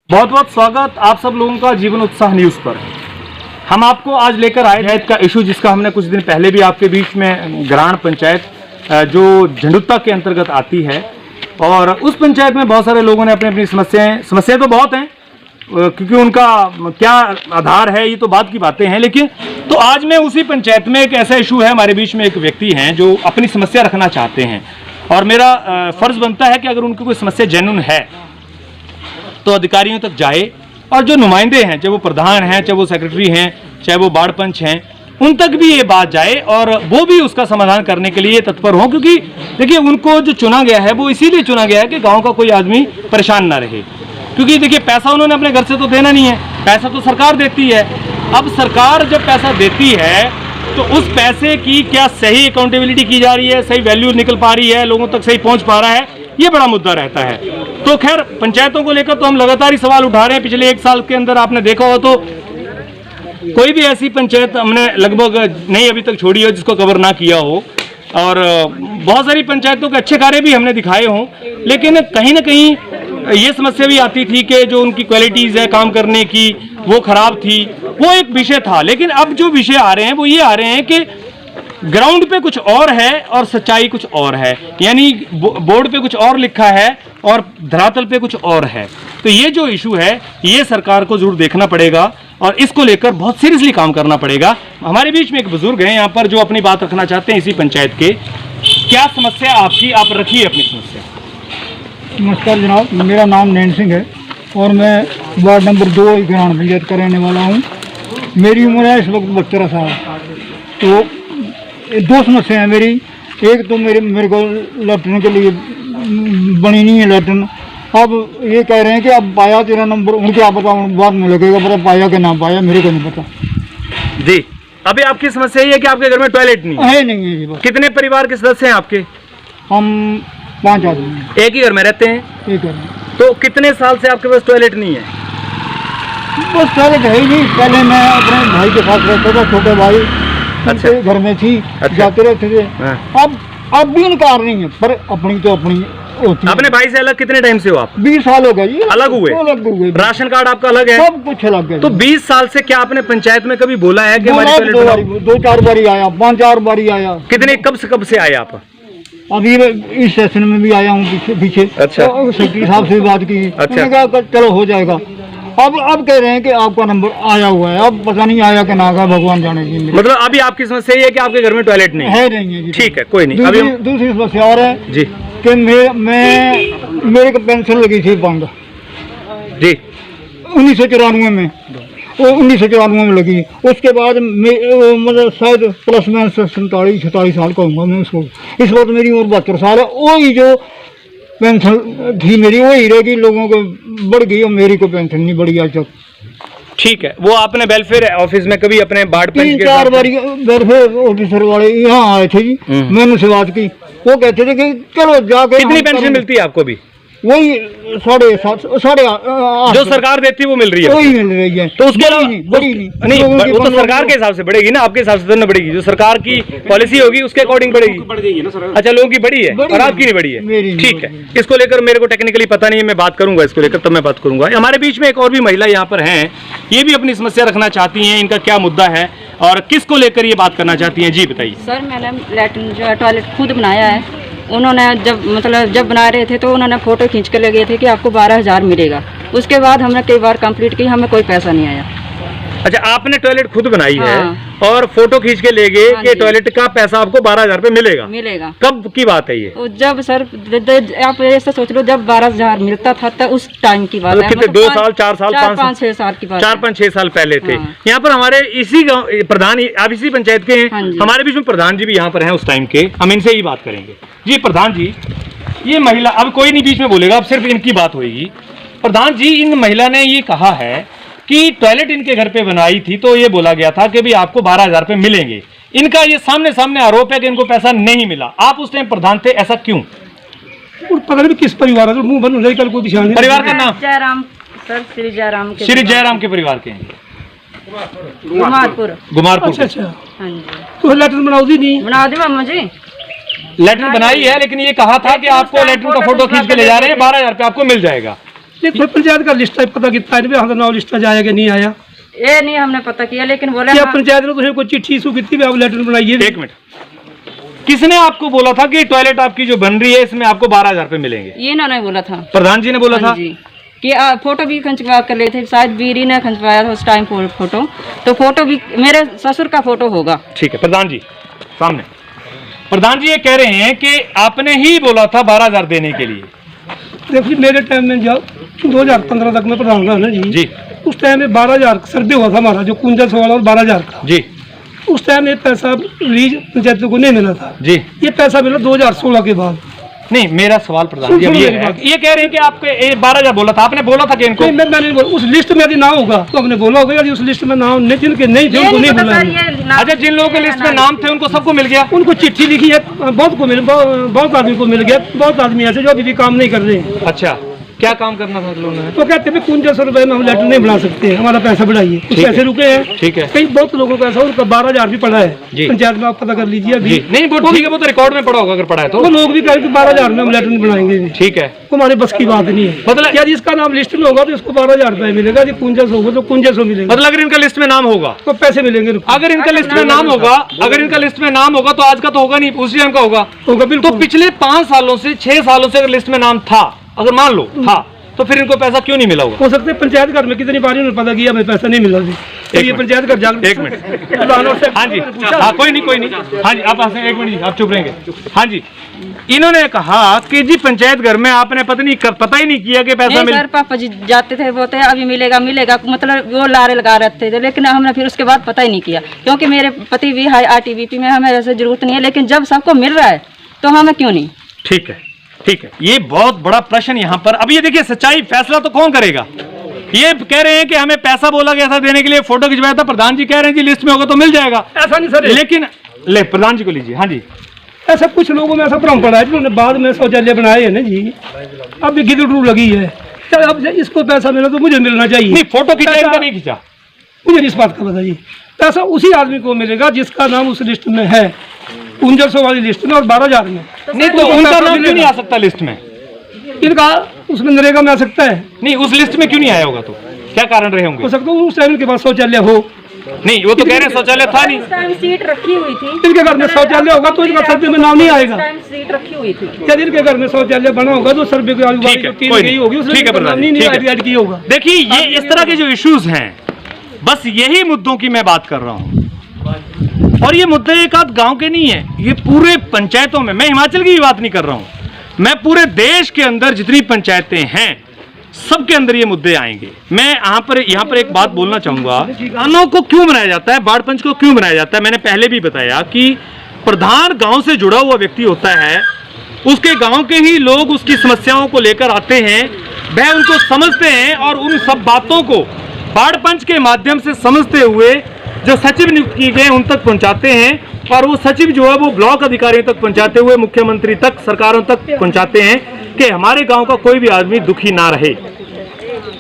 बहुत बहुत स्वागत आप सब लोगों का जीवन उत्साह न्यूज़ पर। हम आपको आज लेकर आए पंचायत का इशू, जिसका हमने कुछ दिन पहले भी आपके बीच में ग्राण पंचायत जो झंडुत्ता के अंतर्गत आती है, और उस पंचायत में बहुत सारे लोगों ने अपनी अपनी समस्याएं तो बहुत हैं, क्योंकि उनका क्या आधार है ये तो बात की बातें हैं। लेकिन तो आज मैं उसी पंचायत में एक ऐसा इशू है, हमारे बीच में एक व्यक्ति हैं जो अपनी समस्या रखना चाहते हैं, और मेरा फर्ज बनता है कि अगर उनकी कोई समस्या जेन्युइन है तो अधिकारियों तक जाए, और जो नुमाइंदे हैं, चाहे वो प्रधान हैं, चाहे वो सेक्रेटरी हैं, चाहे वो वार्ड पंच हैं, उन तक भी ये बात जाए और वो भी उसका समाधान करने के लिए तत्पर हों। क्योंकि देखिए, उनको जो चुना गया है वो इसीलिए चुना गया है कि गांव का कोई आदमी परेशान ना रहे। क्योंकि देखिए, पैसा उन्होंने अपने घर से तो देना नहीं है, पैसा तो सरकार देती है। अब सरकार जब पैसा देती है तो उस पैसे की क्या सही अकाउंटेबिलिटी की जा रही है, सही वैल्यू निकल पा रही है, लोगों तक सही पहुंच पा रहा है, ये बड़ा मुद्दा रहता है। तो खैर, पंचायतों को लेकर तो हम लगातार ही सवाल उठा रहे हैं। पिछले एक साल के अंदर आपने देखा हो तो कोई भी ऐसी पंचायत हमने लगभग नहीं अभी तक छोड़ी हो जिसको कवर ना किया हो, और बहुत सारी पंचायतों के अच्छे कार्य भी हमने दिखाए हों, लेकिन कहीं ना कहीं ये समस्या भी आती थी कि जो उनकी क्वालिटीज़ है काम करने की वो खराब थी, वो एक विषय था। लेकिन अब जो विषय आ रहे हैं वो ये आ रहे हैं कि ग्राउंड पे कुछ और है और सच्चाई कुछ और है, यानी बोर्ड पे कुछ और लिखा है और धरातल पे कुछ और है। तो ये जो इशू है ये सरकार को जरूर देखना पड़ेगा और इसको लेकर बहुत सीरियसली काम करना पड़ेगा। हमारे बीच में एक बुजुर्ग हैं यहाँ पर जो अपनी बात रखना चाहते हैं इसी पंचायत के। क्या समस्या आपकी, आप रखिए अपनी समस्या। नमस्कार जनाब, मेरा नाम नैन सिंह है और मैं वार्ड नंबर 2 ग्राण पंचायत का रहने वाला हूँ। मेरी उम्र है इस वक्त 72 साल। तो दो समस्या है मेरी। एक तो मेरे को लैट्रिन के लिए बनी नहीं है लैट्रिन। अब ये कह रहे हैं कि अब पाया तेरा नंबर, उनके आप बताओ बाद में लगेगा, पता पाया कि ना पाया मेरे को नहीं पता जी। अभी आपकी समस्या ये है कि आपके घर में टॉयलेट नहीं है। नहीं है जी। कितने परिवार के सदस्य हैं आपके? हम 5 आदमी एक ही घर में रहते हैं? एक घर में। तो कितने साल से आपके पास टॉयलेट नहीं है? बस टॉयलेट है ही नहीं। पहले मैं अपने भाई के साथ रहता था, छोटे भाई। अच्छा। घर में थी। अच्छा। जाते रहते थे। हाँ। अब भी इनकार नहीं है, पर अपनी तो अपनी होती है। अपने भाई से अलग कितने टाइम से हो आप? 20 साल हो गए जी। अलग हुए? राशन कार्ड आपका अलग है? सब कुछ अलग है। तो 20 साल से क्या आपने पंचायत में कभी बोला है कि हमारी टॉयलेट बनाओ? 2-4 बारी आया, 5-4 बारी आया। कितने, कब से आए आप? अभी इस सेशन में भी आया हूँ पीछे। अच्छा। तो सेक्रेटरी साहब से भी बात की। अच्छा। कहा चलो हो जाएगा। अब कह रहे हैं कि आपका नंबर आया हुआ है। अब पता नहीं आया कि ना आया, भगवान जाने की। मतलब अभी आपकी समस्या ये है कि आपके घर में टॉयलेट नहीं है? नहीं है। ठीक है, कोई नहीं। अभी दूसरी समस्या और है जी कि मेरे को पेंशन लगी थी बंद जी 1994 में। वो 1994 में लगी। उसके बाद मतलब शायद प्लस में 47-48 साल का हूँगा मैं उसको। इस वक्त मेरी उम्र 72 साल है। वही जो पेंशन थी मेरी वही रहेगी, लोगों को बढ़ गई और मेरी को पेंशन नहीं बढ़ी आज तक। ठीक है। वो आपने वेलफेयर ऑफिस में कभी अपने वार्ड पंच 3-4 बार वेलफेयर ऑफिसर वाले यहाँ आए थे जी। मैंने उनसे बात की, वो कहते थे कि चलो जाकर। कितनी पेंशन मिलती है आपको भी? वही 7.5 जो सरकार देती है वो मिल रही है? वही मिल रही है। तो उसके अलावा नहीं, वो तो सरकार के हिसाब से बढ़ेगी ना, आपके हिसाब से तो नहीं बढ़ेगी। जो सरकार की पॉलिसी होगी उसके अकॉर्डिंग बढ़ेगी। बढ़ गई है ना सर? अच्छा, लोगों की बढ़ी है और आपकी नहीं बढ़ी है? ठीक है। इसको लेकर मेरे को टेक्निकली पता नहीं है, मैं बात करूंगा इसको लेकर, तब मैं बात करूंगा। हमारे बीच में एक और भी महिला यहाँ पर हैं, ये भी अपनी समस्या रखना चाहती हैं। इनका क्या मुद्दा है और किसको लेकर ये बात करना चाहती हैं? जी बताइए। सर, मैंने लैट्रिन जो है टॉयलेट खुद बनाया है। उन्होंने जब बना रहे थे तो उन्होंने फ़ोटो खींच कर ले गए थे कि आपको 12,000 मिलेगा। उसके बाद हमने कई बार कंप्लीट की, हमें कोई पैसा नहीं आया। अच्छा, आपने टॉयलेट खुद बनाई है और फोटो खींच के ले गए कि टॉयलेट का पैसा आपको 12,000 रुपये मिलेगा? कब की बात है ये? जब सर आप ऐसे सोच लो, जब 12,000 मिलता था तब उस टाइम की बात है। कितने, 2 साल, 4 साल, 5-6 साल की बात? 4-5-6 साल पहले थे। यहाँ पर हमारे इसी गाँव प्रधान, आप इसी पंचायत के हैं, हमारे बीच में प्रधान जी भी यहाँ पर हैं उस टाइम के। हम इनसे ही बात करेंगे। जी प्रधान जी, ये महिला, अब कोई नहीं बीच में बोलेगा, अब सिर्फ इनकी बात होगी। प्रधान जी, इन महिला ने ये कहा है कि टॉयलेट इनके घर पे बनाई थी तो ये बोला गया था कि भी आपको 12,000 रुपये मिलेंगे। इनका ये सामने आरोप है कि इनको पैसा नहीं मिला। आप उस टाइम प्रधान थे, ऐसा क्यों? पता नहीं किस परिवार है, मुंह बंद हो जाए कल को दिशा। परिवार का नाम? जयराम सर, श्री जयराम के परिवार के हैं। गुमारपुर। अच्छा। हाँ जी। तो लैट्रिन बनाओ दी नहीं? बना दी मामा जी, लैट्रिन बनाई है, लेकिन ये कहा था कि आपको लैट्रिन का फोटो खींच के ले जा रहे हैं, 12,000 रुपये आपको मिल जाएगा। नहीं पंचायत का लिस्ट पता कितना है हम नाम लिस्ट जाया कि नहीं आया ये नहीं हमने पता किया, लेकिन बोले क्या पंचायत ने तो कोई चिट्ठी इशू की थी, आप लेटर बनाइए। एक मिनट, किसने आपको बोला था कि टॉयलेट आपकी जो बन रही है इसमें आपको 12,000 रुपए मिलेंगे? ये इन्होंने बोला था, प्रधान जी ने बोला था जी, कि फोटो भी खिंचवा कर ले थे, शायद बीरी ने खिंचवाया था उस टाइम फोटो, तो फोटो भी मेरे ससुर का फोटो होगा। ठीक है प्रधान जी सामने। प्रधान जी ये कह रहे हैं कि आपने ही बोला था 12,000 देने के लिए। देखिए मेरे टाइम में जब 2015 तक में प्रधान रहा ना जी, उस टाइम में 12,000 सर्वे हुआ था हमारा जो कुंजल सवाल और 12,000 का जी, उस टाइम में पैसा रिलीज पंचायतों को नहीं मिला था जी, ये पैसा मिला 2016 के बाद। नहीं मेरा सवाल प्रधान जी अब ये है, ये कह रहे हैं कि आपके 12,000 बोला था, आपने बोला था कि इनको मैंने नहीं बोला, उस लिस्ट में यदि नाम होगा तो हमने बोला होगा, यदि उस लिस्ट में नाम नहीं जिनके नहीं थे उनको नहीं बोला। अच्छा जिन लोगों के लिस्ट में नाम थे उनको सबको मिल गया? उनको चिट्ठी लिखी है, बहुत आदमी को मिल गया, बहुत आदमी ऐसे जो अभी भी काम नहीं कर रहे हैं। अच्छा क्या काम करना था लोगों ने? तो कहते हैं 49 रुपए में हम लेटर नहीं बना सकते, हमारा पैसा बढ़ाइए, कुछ पैसे रुके हैं। ठीक है, कई बहुत लोगों का ऐसा उनका 12,000 भी पड़ा है जी, पंचायत में, आप पता कर लीजिए अभी। नहीं वो ठीक है, वो तो रिकॉर्ड में पड़ा होगा अगर पड़ा है तो। वो लोग भी कह 12,000 में हम लेटर नहीं बनाएंगे। ठीक है, हमारे बस की बात नहीं है, मतलब यदि इसका नाम लिस्ट में होगा तो इसको 12,000 रुपए मिलेगा, यदि 49 होगा तो 49 मिलेगा, मतलब अगर इनका लिस्ट में नाम होगा तो पैसे मिलेंगे। अगर इनका लिस्ट में नाम होगा, अगर इनका लिस्ट में नाम होगा तो आज का तो होगा नहीं, उसी टाइम का होगा। बिल्कुल। तो पिछले 5 सालों से 6 सालों से अगर लिस्ट में नाम था, अगर मान लो था, तो फिर इनको पैसा क्यों नहीं मिला होगा? हो सकता है पंचायत घर में कितनी बार उन्होंने पता किया हमें पैसा नहीं मिला। ये पंचायत घर जाकर एक मिनट, हाँ जी, हाँ कोई नहीं, हाँ जी आप एक मिनट जी आप चुप रहेंगे। हाँ जी, इन्होंने कहा कि जी पंचायत घर में आपने पता ही नहीं किया कि पैसा मिल। सर पापा जी जाते थे, बोलते अभी मिलेगा, मतलब वो लारे लगा रहे थे, लेकिन हमने फिर उसके बाद पता ही नहीं किया, क्योंकि मेरे पति भी है RTBP में, हमें ऐसे जरूरत नहीं है, लेकिन जब सबको मिल रहा है तो हमें क्यों नहीं? ठीक है, ठीक है, ये बहुत बड़ा प्रश्न यहाँ पर। अब ये देखिए सच्चाई फैसला तो कौन करेगा? ये कह रहे हैं कि हमें पैसा बोला गया था देने के लिए, फोटो खिंचवाया था, प्रधान जी कह रहे हैं जी लिस्ट में होगा तो मिल जाएगा। ऐसा नहीं सर, लेकिन ले प्रधान जी को लीजिए। हाँ जी, ऐसा कुछ लोगों में ऐसा भ्रम पड़ा है जिन्होंने बाद में शौचालय बनाए हैं ना जी, अब गिदड़ू लगी है, अब इसको पैसा मिला तो मुझे मिलना चाहिए। नहीं फोटो खींचा इनका नहीं खींचा, मुझे इस बात का बताइए, पैसा उसी आदमी को मिलेगा जिसका नाम उस लिस्ट में है, 4900 वाली लिस्ट में और 12,000 में। नहीं तो उनका नाम क्यों नहीं आ सकता लिस्ट में? इनका उसमें नरेगा में आ सकता है। नहीं उस लिस्ट में क्यों नहीं आया होगा? तो क्या कारण रहे होंगे? हो सकता है उस टाइम के पास शौचालय हो। नहीं वो तो कह रहे हैं शौचालय था नहीं, सीट रखी हुई थी, इनके घर में शौचालय होगा तो इनका सर्वे में नाम नहीं आएगा। सीट रखी हुई थी, यदि इनके घर में शौचालय बना होगा तो सर्वे की ठीक है, कोई नहीं होगी, ठीक है प्रधान जी, ठीक है। होगा। देखिए ये इस तरह के जो इश्यूज हैं, बस यही मुद्दों की मैं बात कर रहा हूँ, और ये मुद्दे एक आध गांव के नहीं है, ये पूरे पंचायतों में, मैं हिमाचल की बात नहीं कर रहा हूँ, मैं पूरे देश के अंदर जितनी पंचायतें हैं सबके अंदर ये मुद्दे आएंगे। मैं यहाँ पर एक बात बोलना चाहूंगा, किसानों को क्यों बनाया जाता है, बाढ़ पंच को क्यों बनाया जाता है? मैंने पहले भी बताया कि प्रधान गांव से जुड़ा हुआ व्यक्ति होता है, उसके गांव के ही लोग उसकी समस्याओं को लेकर आते हैं, वह उनको समझते हैं और उन सब बातों को बाढ़ पंच के माध्यम से समझते हुए जो सचिव नियुक्त किए गए उन तक पहुंचाते हैं, और वो सचिव जो है वो ब्लॉक अधिकारियों तक पहुंचाते हुए मुख्यमंत्री तक, सरकारों तक पहुंचाते हैं कि हमारे गांव का कोई भी आदमी दुखी ना रहे।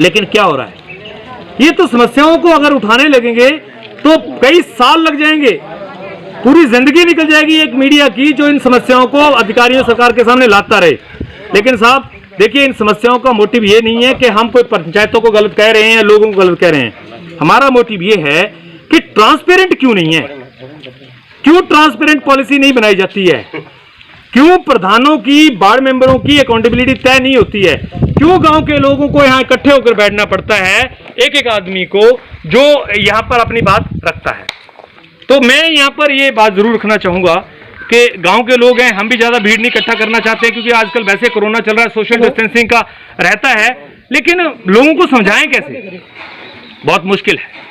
लेकिन क्या हो रहा है, ये तो समस्याओं को अगर उठाने लगेंगे तो कई साल लग जाएंगे, पूरी जिंदगी निकल जाएगी एक मीडिया की जो इन समस्याओं को अधिकारियों सरकार के सामने लाता रहे। लेकिन साहब देखिए, इन समस्याओं का मोटिव ये नहीं है कि हम कोई पंचायतों को गलत कह रहे हैं या लोगों को गलत कह रहे हैं। हमारा मोटिव ये है कि ट्रांसपेरेंट क्यों नहीं है, क्यों ट्रांसपेरेंट पॉलिसी नहीं बनाई जाती है, क्यों प्रधानों की, वार्ड मेंबरों की अकाउंटेबिलिटी तय नहीं होती है, क्यों गांव के लोगों को यहाँ इकट्ठे होकर बैठना पड़ता है, एक एक आदमी को जो यहाँ पर अपनी बात रखता है। तो मैं यहाँ पर ये बात जरूर रखना चाहूंगा कि गांव के लोग हैं, हम भी ज्यादा भीड़ नहीं इकट्ठा करना चाहते क्योंकि आजकल वैसे कोरोना चल रहा है, सोशल डिस्टेंसिंग का रहता है, लेकिन लोगों को समझाएं कैसे, बहुत मुश्किल है।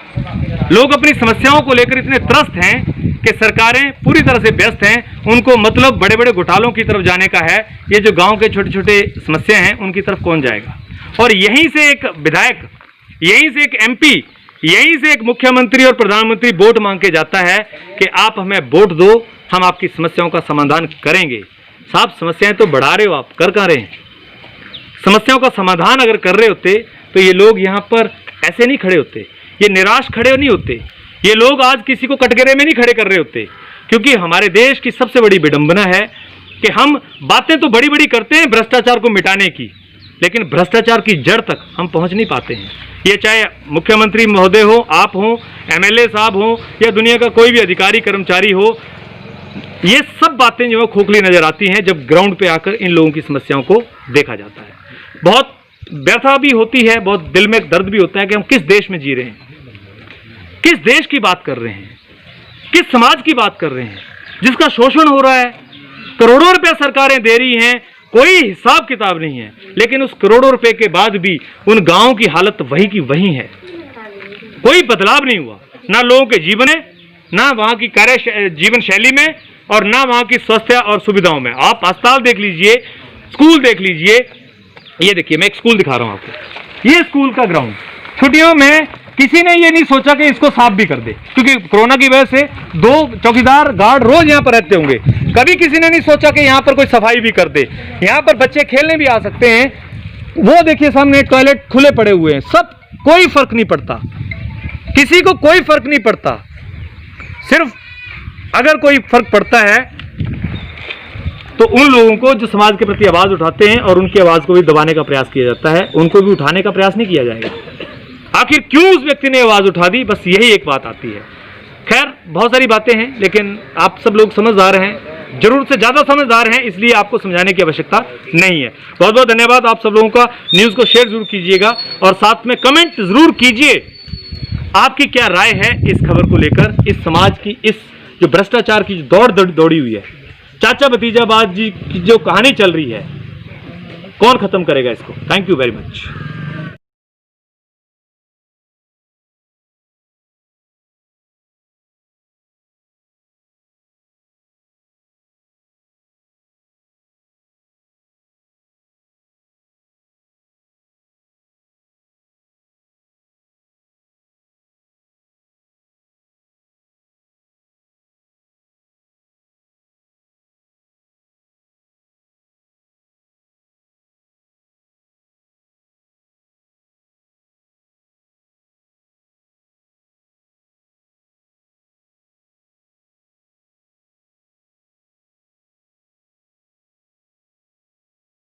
लोग अपनी समस्याओं को लेकर इतने त्रस्त हैं कि सरकारें पूरी तरह से व्यस्त हैं, उनको मतलब बड़े बड़े घोटालों की तरफ जाने का है। ये जो गांव के छोटे छोटे समस्या हैं उनकी तरफ कौन जाएगा? और यहीं से एक विधायक, यहीं से एक MP, यहीं से एक मुख्यमंत्री और प्रधानमंत्री वोट मांग के जाता है कि आप हमें वोट दो, हम आपकी समस्याओं का समाधान करेंगे। साहब समस्याएं तो बढ़ा रहे हो आप, कर कहाँ रहे हैं? समस्याओं का समाधान अगर कर रहे होते तो ये लोग यहाँ पर ऐसे नहीं खड़े होते, ये निराश खड़े नहीं होते, ये लोग आज किसी को कटघरे में नहीं खड़े कर रहे होते। क्योंकि हमारे देश की सबसे बड़ी विडंबना है कि हम बातें तो बड़ी बड़ी करते हैं भ्रष्टाचार को मिटाने की, लेकिन भ्रष्टाचार की जड़ तक हम पहुंच नहीं पाते हैं। ये चाहे मुख्यमंत्री महोदय हो, आप हो, एमएलए साहब हो या दुनिया का कोई भी अधिकारी कर्मचारी हो, ये सब बातें जो है खोखली नजर आती हैं जब ग्राउंड पे आकर इन लोगों की समस्याओं को देखा जाता है। बहुत व्यथा भी होती है, बहुत दिल में दर्द भी होता है कि हम किस देश में जी रहे हैं, किस देश की बात कर रहे हैं, किस समाज की बात कर रहे हैं जिसका शोषण हो रहा है। करोड़ों रुपए सरकारें दे रही हैं, कोई हिसाब किताब नहीं है, लेकिन उस करोड़ों रुपए के बाद भी उन गांवों की हालत वही की वही है। कोई बदलाव नहीं हुआ, ना लोगों के जीवन में, ना वहां की कार्य जीवन शैली में, और ना वहां की स्वास्थ्य और सुविधाओं में। आप अस्पताल देख लीजिए, स्कूल देख लीजिए। ये देखिए, मैं एक स्कूल दिखा रहा हूं आपको। ये स्कूल का ग्राउंड छुट्टियों में किसी ने ये नहीं सोचा कि इसको साफ भी कर दे, क्योंकि कोरोना की वजह से 2 चौकीदार गार्ड रोज यहाँ पर रहते होंगे। कभी किसी ने नहीं सोचा कि यहाँ पर कोई सफाई भी कर दे। यहाँ पर बच्चे खेलने भी आ सकते हैं। वो देखिए सामने टॉयलेट खुले पड़े हुए हैं, सब कोई फर्क नहीं पड़ता, किसी को कोई फर्क नहीं पड़ता। सिर्फ अगर कोई फर्क पड़ता है तो उन लोगों को जो समाज के प्रति आवाज उठाते हैं और उनकी आवाज को भी दबाने का प्रयास किया जाता है, उनको भी उठाने का प्रयास नहीं किया जाएगा। आखिर क्यों उस व्यक्ति ने आवाज उठा दी, बस यही एक बात आती है। खैर, बहुत सारी बातें हैं, लेकिन आप सब लोग समझदार हैं, जरूरत से ज्यादा समझदार हैं, इसलिए आपको समझाने की आवश्यकता नहीं है। बहुत बहुत धन्यवाद आप सब लोगों का। न्यूज को शेयर जरूर कीजिएगा और साथ में कमेंट जरूर कीजिए, आपकी क्या राय है इस खबर को लेकर, इस समाज की, इस जो भ्रष्टाचार की दौड़ी हुई है, चाचा भतीजाबाद जी की जो कहानी चल रही है, कौन खत्म करेगा इसको। Thank you very much.